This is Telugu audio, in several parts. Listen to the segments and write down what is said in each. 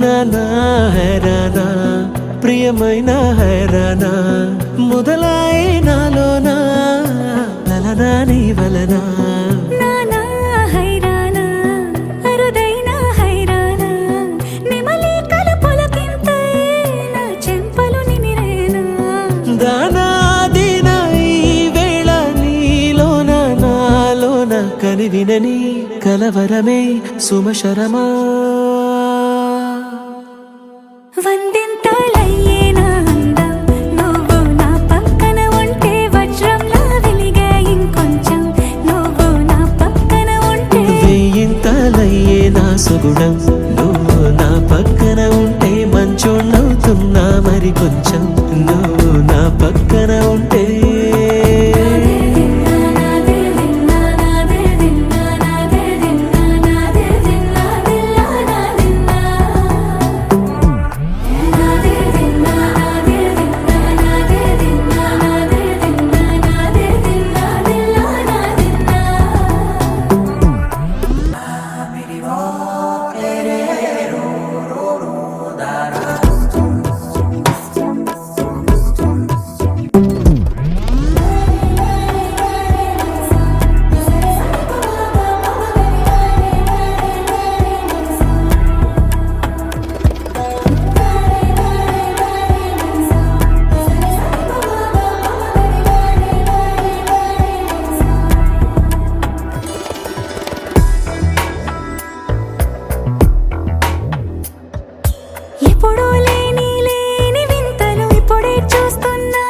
నానా హైరానా ప్రియమైన హైరానా మొదలాయి నాలోనా లలనా నీ వలనా నానా హైరానా అరుదైన హైరానా నెమలి కలుపులకింతై నా చెంపలు నిమిరేనా దానా దీనా ఈ వేళ నీలోన నాలోన కనివినని కలవరమే సుమశరమా వందింతలయ్యేనా అందం నువ్వు నా పక్కన ఉంటే వజ్రంలా వెలిగే ఇంకొంచెం నువ్వు నా పక్కన ఉంటే వెయ్యింతలయ్యే నా సుగుణం నువ్వు నా పక్కన ఉంటే మంచోళ్ళవుతున్నా మరి కొంచెం నువ్వు నా పక్కన ఉంటే ఎప్పుడూ లేని వింతలు ఇప్పుడే చూస్తున్నా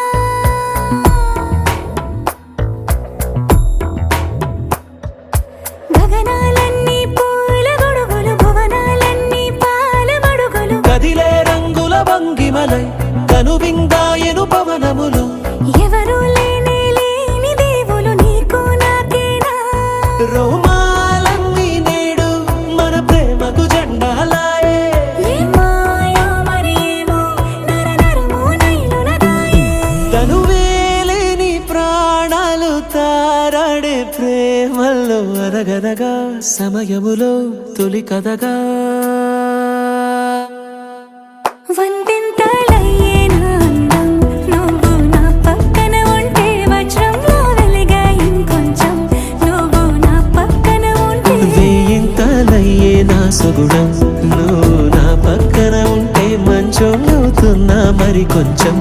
గగనాలన్నీ పూల గొడుగులు భువనాలన్నీ పాల గొడుగులు కదిలే రంగుల భంగిమలై కనువిందాయను పవనములు ఎవరూ లేని దేవులు నీకు నాకేనా రోమాలన్నీ నేడు మన ప్రేమకు జెండాలాయే ఏ మాయో మరేమో నరనరమో నైలునదాయే తనువేలేని ప్రాణాలు తారాడే ప్రేమల్లో అరగనగా సమయములో తొలి కథగా వందింతలయ్యేనా అందం నువ్వు నా పక్కన ఉంటే వజ్రంలా వెలిగే ఇంకొంచెం నువ్వు నా పక్కన ఉంటే వెయ్యింతలయ్యే నా సుగుణం నువ్వు నా పక్కన ఉంటే మంచోళ్ళవుతున్నా మరి కొంచెం